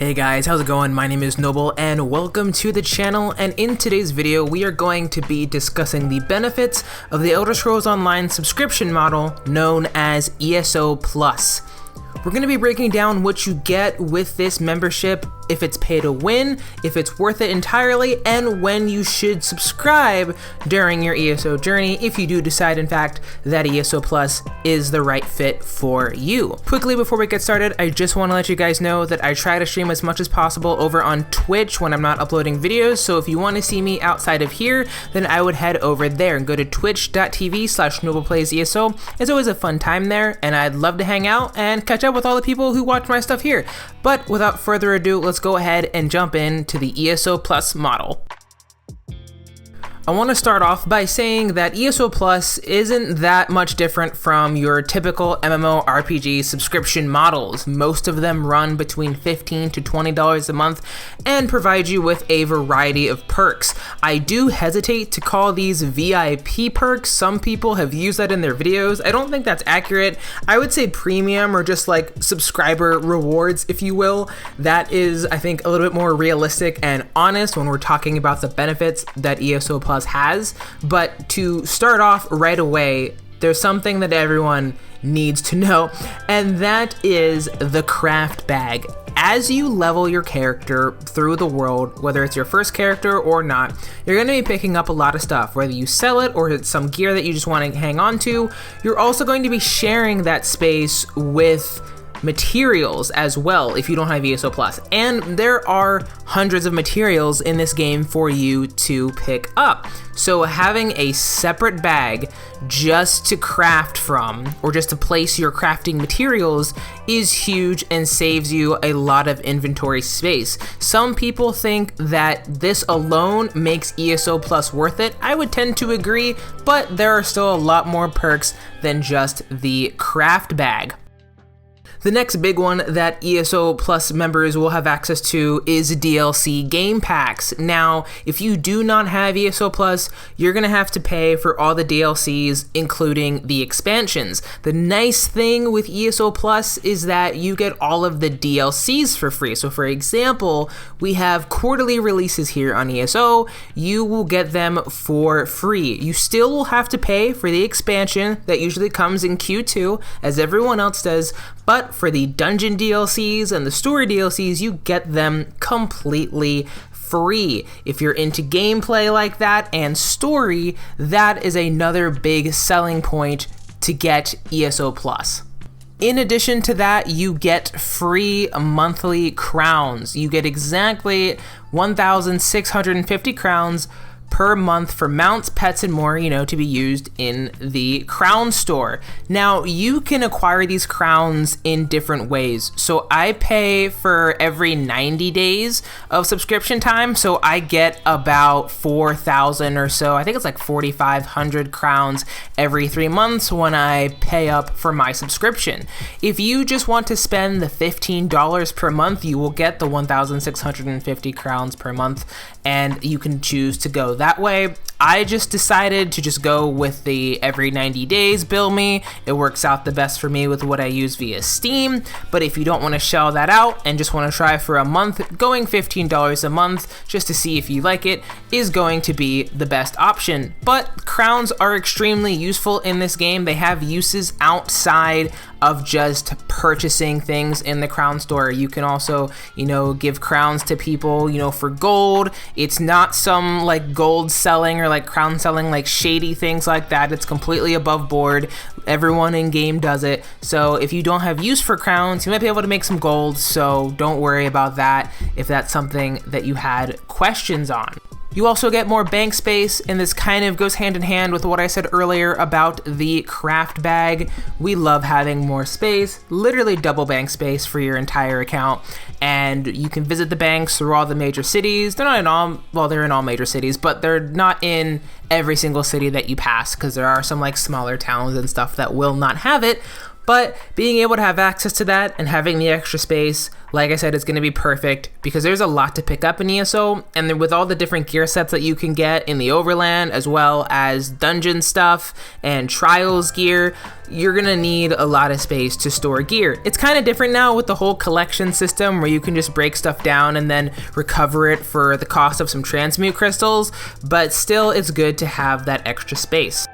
Hey guys, how's it going? My name is Noble and welcome to the channel, and in today's video we are going to be discussing the benefits of the Elder Scrolls Online subscription model known as ESO Plus. We're going to be breaking down what you get with this membership, if it's pay to win, if it's worth it entirely, and when you should subscribe during your ESO journey if you do decide in fact that ESO Plus is the right fit for you. Quickly before we get started, I just want to let you guys know that I try to stream as much as possible over on Twitch when I'm not uploading videos, so if you want to see me outside of here, then I would head over there and go to twitch.tv/NoblePlays ESO. It's always a fun time there, and I'd love to hang out and catch up with all the people who watch my stuff here. But without further ado, let's go ahead and jump into the ESO Plus model. I want to start off by saying that ESO Plus isn't that much different from your typical MMORPG subscription models. Most of them run between $15 to $20 a month and provide you with a variety of perks. I do hesitate to call these VIP perks. Some people have used that in their videos. I don't think that's accurate. I would say premium or just like subscriber rewards, if you will. That is, I think, a little bit more realistic and honest when we're talking about the benefits that ESO Plus has. But to start off right away, there's something that everyone needs to know, and that is the craft bag. As you level your character through the world, whether it's your first character or not, you're going to be picking up a lot of stuff. Whether you sell it or it's some gear that you just want to hang on to, you're also going to be sharing that space with materials as well if you don't have ESO Plus. And there are hundreds of materials in this game for you to pick up. So having a separate bag just to craft from or just to place your crafting materials is huge and saves you a lot of inventory space. Some people think that this alone makes ESO Plus worth it. I would tend to agree, but there are still a lot more perks than just the craft bag. The next big one that ESO Plus members will have access to is DLC game packs. Now, if you do not have ESO Plus, you're going to have to pay for all the DLCs, including the expansions. The nice thing with ESO Plus is that you get all of the DLCs for free. So for example, we have quarterly releases here on ESO. You will get them for free. You still will have to pay for the expansion that usually comes in Q2, as everyone else does, but for the dungeon DLCs and the story DLCs, you get them completely free. If you're into gameplay like that and story, that is another big selling point to get ESO Plus. In addition to that, you get free monthly crowns. You get exactly 1,650 crowns per month for mounts, pets, and more, to be used in the crown store. Now, you can acquire these crowns in different ways. So I pay for every 90 days of subscription time, so I get about 4,000 or so. I think it's like 4,500 crowns every 3 months when I pay up for my subscription. If you just want to spend the $15 per month, you will get the 1,650 crowns per month, and you can choose to go that way. I just decided to just go with the every 90 days bill me. It works out the best for me with what I use via Steam. But if you don't want to shell that out and just want to try for a month, going $15 a month just to see if you like it is going to be the best option. But crowns are extremely useful in this game. They have uses outside of just purchasing things in the crown store. You can also, give crowns to people, for gold. It's not some like gold selling or like crown selling, like shady things like that. It's completely above board. Everyone in game does it. So if you don't have use for crowns, you might be able to make some gold. So don't worry about that if that's something that you had questions on. You also get more bank space, and this kind of goes hand in hand with what I said earlier about the craft bag. We love having more space, literally double bank space for your entire account, and you can visit the banks through all the major cities. They're not in all, well, they're in all major cities, but they're not in every single city that you pass, because there are some like smaller towns and stuff that will not have it. But being able to have access to that and having the extra space, like I said, is going to be perfect because there's a lot to pick up in ESO, and then with all the different gear sets that you can get in the Overland, as well as dungeon stuff and trials gear, you're going to need a lot of space to store gear. It's kind of different now with the whole collection system where you can just break stuff down and then recover it for the cost of some transmute crystals, but still it's good to have that extra space.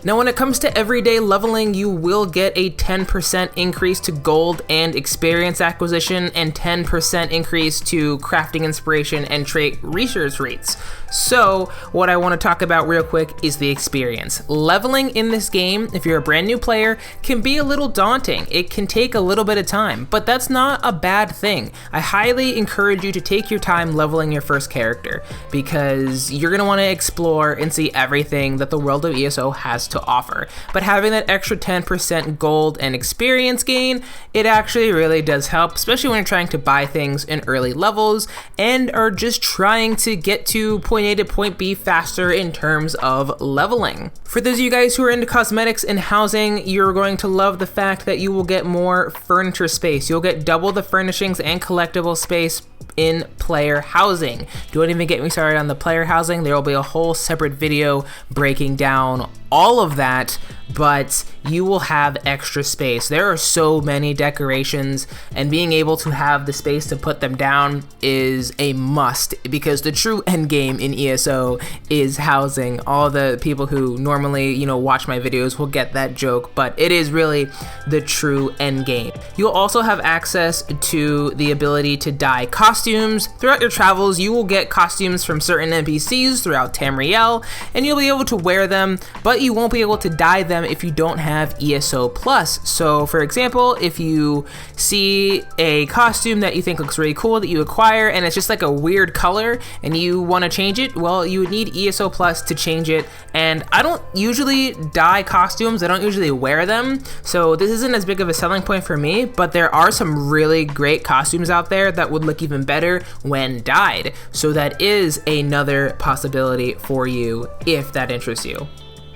Now when it comes to everyday leveling, you will get a 10% increase to gold and experience acquisition and 10% increase to crafting inspiration and trait research rates. So what I want to talk about real quick is the experience. Leveling in this game, if you're a brand new player, can be a little daunting. It can take a little bit of time, but that's not a bad thing. I highly encourage you to take your time leveling your first character because you're going to want to explore and see everything that the world of ESO has to offer. But having that extra 10% gold and experience gain, it actually really does help, especially when you're trying to buy things in early levels and are just trying to get to point A to point B faster in terms of leveling. For those of you guys who are into cosmetics and housing, you're going to love the fact that you will get more furniture space. You'll get double the furnishings and collectible space in player housing. Don't even get me started on the player housing. There will be a whole separate video breaking down all of that, but you will have extra space. There are so many decorations, and being able to have the space to put them down is a must because the true end game in ESO is housing. All the people who normally, watch my videos will get that joke, but it is really the true end game. You'll also have access to the ability to dye costumes. Throughout your travels, you will get costumes from certain NPCs throughout Tamriel, and you'll be able to wear them, but you won't be able to dye them if you don't have ESO Plus. So for example, if you see a costume that you think looks really cool that you acquire and it's just like a weird color and you want to change it, well, you would need ESO Plus to change it. And I don't usually dye costumes, I don't usually wear them, so this isn't as big of a selling point for me, but there are some really great costumes out there that would look even better when dyed. So that is another possibility for you if that interests you.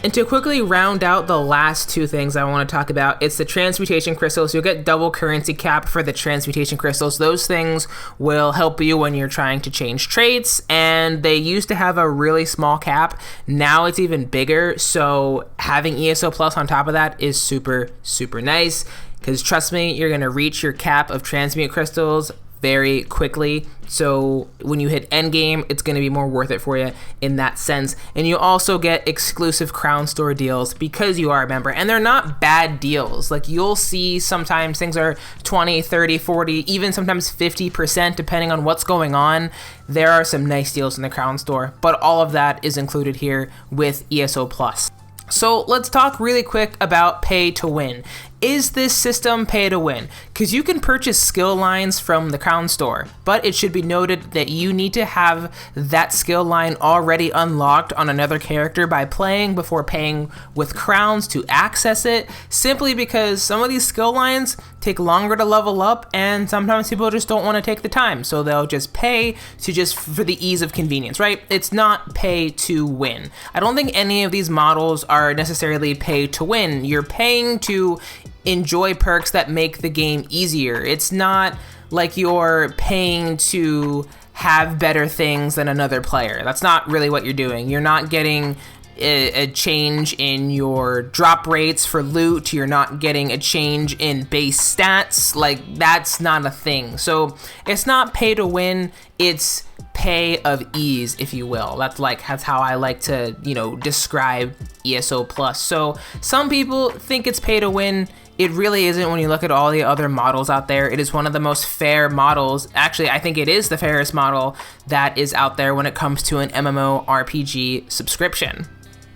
And to quickly round out the last two things I want to talk about, it's the transmutation crystals. You'll get double currency cap for the transmutation crystals. Those things will help you when you're trying to change traits, and they used to have a really small cap. Now it's even bigger, so having ESO Plus on top of that is super, super nice, because trust me, you're going to reach your cap of transmute crystals very quickly. So when you hit endgame, it's going to be more worth it for you in that sense. And you also get exclusive Crown Store deals because you are a member, and they're not bad deals. Like, you'll see sometimes things are 20, 30, 40, even sometimes 50% depending on what's going on. There are some nice deals in the Crown Store, but all of that is included here with ESO Plus. So let's talk really quick about pay to win. Is this system pay to win? Because you can purchase skill lines from the Crown Store, but it should be noted that you need to have that skill line already unlocked on another character by playing before paying with crowns to access it, simply because some of these skill lines take longer to level up, and sometimes people just don't want to take the time, so they'll just pay for the ease of convenience, right? It's not pay to win. I don't think any of these models are necessarily pay to win. You're paying to enjoy perks that make the game easier. It's not like you're paying to have better things than another player. That's not really what you're doing. You're not getting a change in your drop rates for loot. You're not getting a change in base stats. Like, that's not a thing. So it's not pay to win, it's pay of ease, if you will. That's how I like to, describe ESO Plus. So some people think it's pay to win. It really isn't when you look at all the other models out there. It is one of the most fair models. Actually, I think it is the fairest model that is out there when it comes to an MMORPG subscription.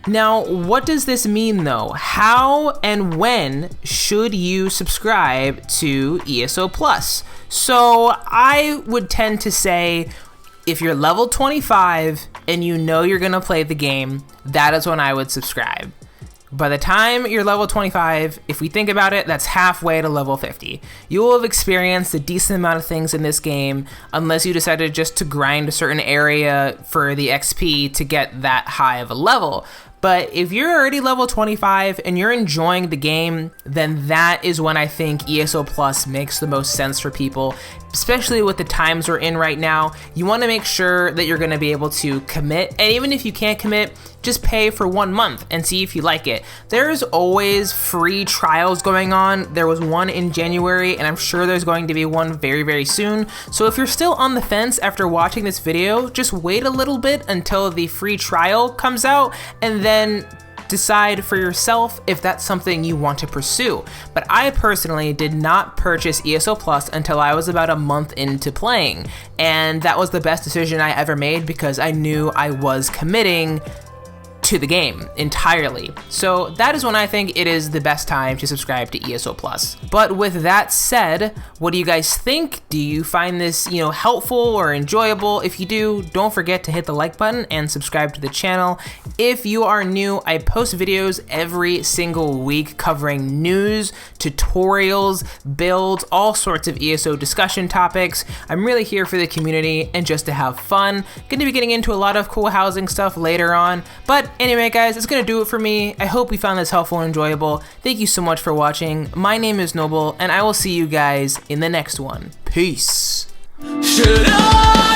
Now, what does this mean though? How and when should you subscribe to ESO Plus? So I would tend to say, if you're level 25 and you know you're gonna play the game, that is when I would subscribe. By the time you're level 25, if we think about it, that's halfway to level 50. You will have experienced a decent amount of things in this game, unless you decided just to grind a certain area for the XP to get that high of a level. But if you're already level 25 and you're enjoying the game, then that is when I think ESO Plus makes the most sense for people, especially with the times we're in right now. You want to make sure that you're going to be able to commit, and even if you can't commit, just pay for 1 month and see if you like it. There's always free trials going on. There was one in January, and I'm sure there's going to be one very, very soon. So if you're still on the fence after watching this video, just wait a little bit until the free trial comes out, and then decide for yourself if that's something you want to pursue. But I personally did not purchase ESO Plus until I was about a month into playing, and that was the best decision I ever made because I knew I was committing to the game entirely. So that is when I think it is the best time to subscribe to ESO Plus. But with that said, what do you guys think? Do you find this, helpful or enjoyable? If you do, don't forget to hit the like button and subscribe to the channel. If you are new, I post videos every single week covering news, tutorials, builds, all sorts of ESO discussion topics. I'm really here for the community and just to have fun. Going to be getting into a lot of cool housing stuff later on, but anyway, guys, that's gonna do it for me. I hope you found this helpful and enjoyable. Thank you so much for watching. My name is Noble, and I will see you guys in the next one. Peace. Should I